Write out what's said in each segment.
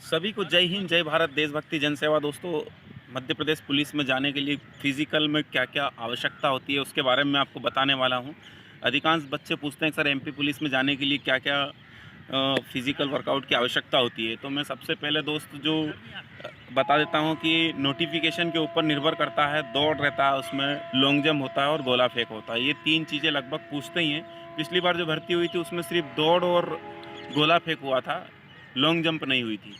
सभी को जय हिंद, जय भारत, देशभक्ति, जनसेवा। दोस्तों, मध्य प्रदेश पुलिस में जाने के लिए फ़िज़िकल में क्या-क्या आवश्यकता होती है, उसके बारे में मैं आपको बताने वाला हूँ। अधिकांश बच्चे पूछते हैं, सर एमपी पुलिस में जाने के लिए क्या-क्या फ़िज़िकल वर्कआउट की आवश्यकता होती है। तो मैं सबसे पहले दोस्त जो बता देता हूँ कि नोटिफ़िकेशन के ऊपर निर्भर करता है, दौड़ रहता है, उसमें लॉन्ग जंप होता है और गोला फेंक होता है। ये 3 चीज़ें लगभग पूछते ही हैं। पिछली बार जो भर्ती हुई थी उसमें सिर्फ़ दौड़ और गोला फेंक हुआ था, लॉन्ग जंप नहीं हुई थी।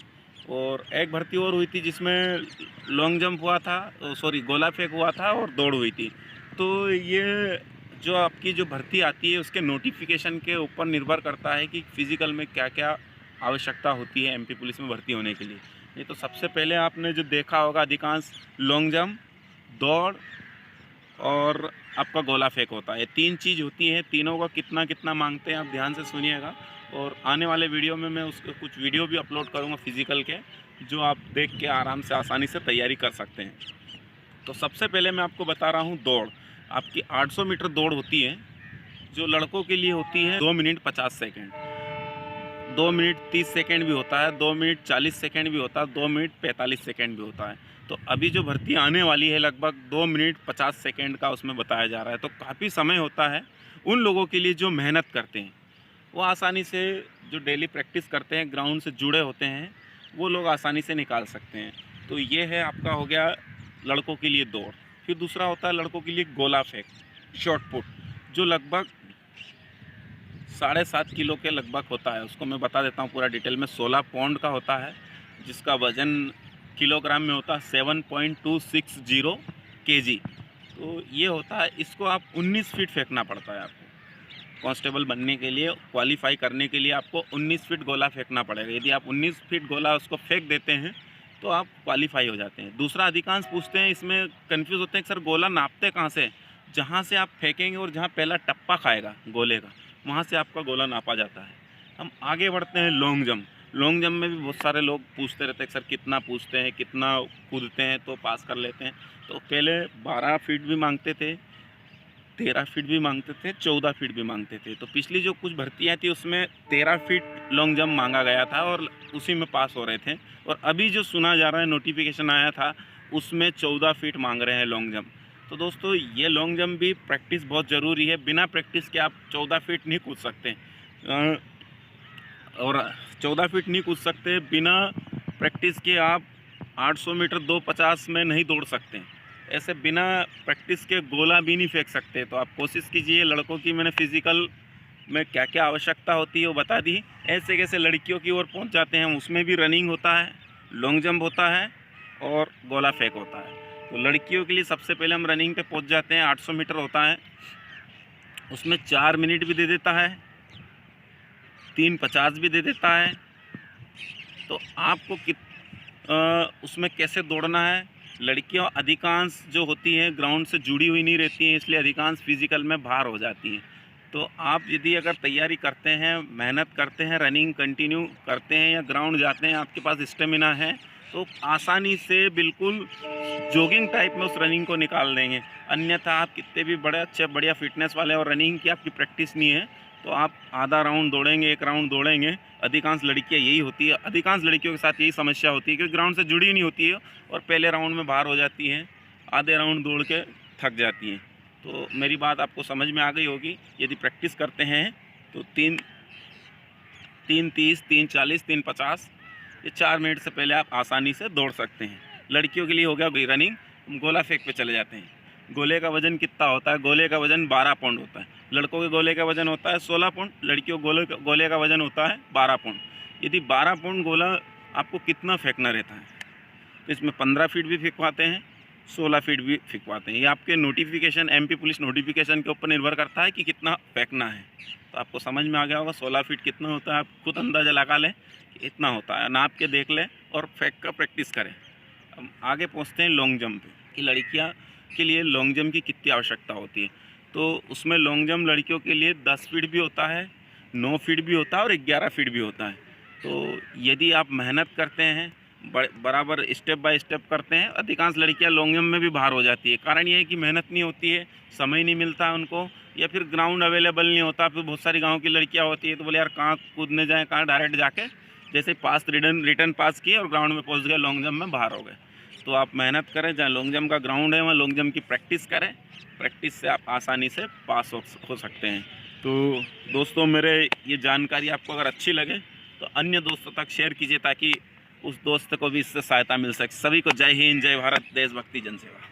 और एक भर्ती और हुई थी जिसमें लॉन्ग जंप हुआ था, सॉरी, गोला फेंक हुआ था और दौड़ हुई थी। तो ये जो आपकी जो भर्ती आती है उसके नोटिफिकेशन के ऊपर निर्भर करता है कि फिज़िकल में क्या-क्या आवश्यकता होती है एमपी पुलिस में भर्ती होने के लिए। नहीं तो सबसे पहले आपने जो देखा होगा अधिकांश लॉन्ग जंप, दौड़ और आपका गोला फेंक होता है। ये 3 चीज़ होती हैं, तीनों का कितना-कितना माँगते हैं आप ध्यान से सुनिएगा। और आने वाले वीडियो में मैं उसके कुछ वीडियो भी अपलोड करूँगा फिज़िकल के, जो आप देख के आराम से आसानी से तैयारी कर सकते हैं। तो सबसे पहले मैं आपको बता रहा हूँ दौड़। आपकी 800 मीटर दौड़ होती है, जो लड़कों के लिए होती है 2 मिनट 50 सेकंड। 2 मिनट 30 सेकंड भी होता है, 2 मिनट 40 सेकंड भी होता है, 2 मिनट 45 सेकंड भी होता है। तो अभी जो भर्ती आने वाली है लगभग 2 मिनट 50 सेकंड का उसमें बताया जा रहा है। तो काफ़ी समय होता है उन लोगों के लिए जो मेहनत करते हैं। वो आसानी से, जो डेली प्रैक्टिस करते हैं, ग्राउंड से जुड़े होते हैं, वो लोग आसानी से निकाल सकते हैं। तो ये है आपका हो गया लड़कों के लिए दौड़। फिर दूसरा होता है लड़कों के लिए गोला फेंक, शॉट पुट, जो लगभग 7.5 किलो के लगभग होता है। उसको मैं बता देता हूँ पूरा डिटेल में। 16 पाउंड का होता है, जिसका वज़न किलोग्राम में होता है 7.260 केजी। तो ये होता है, इसको आप 19 फीट फेंकना पड़ता है आपको। कांस्टेबल बनने के लिए, क्वालिफ़ाई करने के लिए आपको 19 फीट गोला फेंकना पड़ेगा। यदि आप 19 फीट गोला उसको फेंक देते हैं, तो आप क्वालिफ़ाई हो जाते हैं। दूसरा, अधिकांश पूछते हैं, इसमें कन्फ्यूज़ होते हैं कि सर गोला नापते कहाँ से? जहाँ से आप फेंकेंगे और जहाँ पहला टप्पा खाएगा गोले का, वहाँ से आपका गोला नापा जाता है। हम आगे बढ़ते हैं लॉन्ग जंप। लॉन्ग जंप में भी बहुत सारे लोग पूछते रहते हैं, सर कितना पूछते हैं, कितना कूदते हैं तो पास कर लेते हैं? तो पहले 12 फीट भी माँगते थे, 13 फीट भी माँगते थे, 14 फीट भी माँगते थे। तो पिछली जो कुछ भर्तियाँ थी उसमें 13 फीट लॉन्ग जंप माँगा गया था और उसी में पास हो रहे थे। और अभी जो सुना जा रहा है, नोटिफ़िकेशन आया था, उसमें 14 फीट माँग रहे हैं लॉन्ग जंप। तो दोस्तों, ये लॉन्ग जंप भी प्रैक्टिस बहुत ज़रूरी है। बिना प्रैक्टिस के आप 14 फीट नहीं कूद सकते। और 14 फीट नहीं कूद सकते बिना प्रैक्टिस के। आप 800 मीटर 2:50 में नहीं दौड़ सकते। ऐसे बिना प्रैक्टिस के गोला भी नहीं फेंक सकते। तो आप कोशिश कीजिए। लड़कों की मैंने फिज़िकल में क्या क्या आवश्यकता होती है वो बता दी। ऐसे कैसे लड़कियों की ओर पहुंच जाते हैं, उसमें भी रनिंग होता है, लॉन्ग जंप होता है और गोला फेंक होता है। तो लड़कियों के लिए सबसे पहले हम रनिंग पे पहुंच जाते हैं। 800 मीटर होता है, उसमें 4 मिनट भी दे देता है, 3:50 भी दे देता है। तो आपको उसमें कैसे दौड़ना है? लड़कियां अधिकांश जो होती हैं ग्राउंड से जुड़ी हुई नहीं रहती हैं, इसलिए अधिकांश फिज़िकल में बाहर हो जाती हैं। तो आप यदि अगर तैयारी करते हैं, मेहनत करते हैं, रनिंग कंटिन्यू करते हैं या ग्राउंड जाते हैं, आपके पास स्टेमिना है, तो आसानी से बिल्कुल जॉगिंग टाइप में उस रनिंग को निकाल देंगे। अन्यथा आप कितने भी बड़े अच्छे बढ़िया फिटनेस वाले और रनिंग की आपकी प्रैक्टिस नहीं है, तो आप आधा राउंड दौड़ेंगे, 1 राउंड दौड़ेंगे। अधिकांश लड़कियां यही होती है, अधिकांश लड़कियों के साथ यही समस्या होती है कि ग्राउंड से जुड़ी नहीं होती है और पहले राउंड में बाहर हो जाती हैं, आधे राउंड दौड़ के थक जाती हैं। तो मेरी बात आपको समझ में आ गई होगी। यदि प्रैक्टिस करते हैं तो 3:30, 3:40, 3:50, ये 4 मिनट से पहले आप आसानी से दौड़ सकते हैं। लड़कियों के लिए हो गया रनिंग। हम गोला फेंक पे चले जाते हैं। गोले का वज़न कितना होता है? गोले का वज़न 12 पाउंड होता है। लड़कों के गोले का वज़न होता है 16 पाउंड, लड़कियों के गोले का वज़न होता है 12 पाउंड। यदि 12 पाउंड गोला आपको कितना फेंकना रहता है, तो इसमें 15 फीट भी फेंकवाते हैं, 16 फीट भी फेंकवाते हैं। ये आपके नोटिफिकेशन, एमपी पुलिस नोटिफिकेशन के ऊपर निर्भर करता है कि कितना फेंकना है। तो आपको समझ में आ गया होगा 16 फीट कितना होता है। आप खुद अंदाज़ा लगा लें कि इतना होता है, नाप के देख लें और फेंक कर प्रैक्टिस करें। हम आगे पहुँचते हैं लॉन्ग जंप पे, कि लड़कियाँ के लिए लॉन्ग जंप की कितनी आवश्यकता होती है। तो उसमें लॉन्ग जंप लड़कियों के लिए 10 फीट भी होता है, 9 फीट भी होता है और 11 फीट भी होता है। तो यदि आप मेहनत करते हैं, बराबर स्टेप बाय स्टेप करते हैं, अधिकांश लड़कियां लॉन्ग जंप में भी बाहर हो जाती है। कारण ये है कि मेहनत नहीं होती है, समय नहीं मिलता है उनको, या फिर ग्राउंड अवेलेबल नहीं होता। फिर बहुत सारी गांव की लड़कियां होती है तो बोले यार कहाँ कूदने जाएं, कहाँ डायरेक्ट जाके जैसे पास रिटर्न पास किए और ग्राउंड में पहुंच गए, लॉन्ग जंप में बाहर हो गए। तो आप मेहनत करें, जहाँ लॉन्ग जंप का ग्राउंड है वहाँ लॉन्ग जंप की प्रैक्टिस करें। प्रैक्टिस से आप आसानी से पास हो सकते हैं। तो दोस्तों, मेरे ये जानकारी आपको अगर अच्छी लगे तो अन्य दोस्तों तक शेयर कीजिए, ताकि उस दोस्त को भी इससे सहायता मिल सके। सभी को जय हिंद, जय भारत, देशभक्ति, जनसेवा।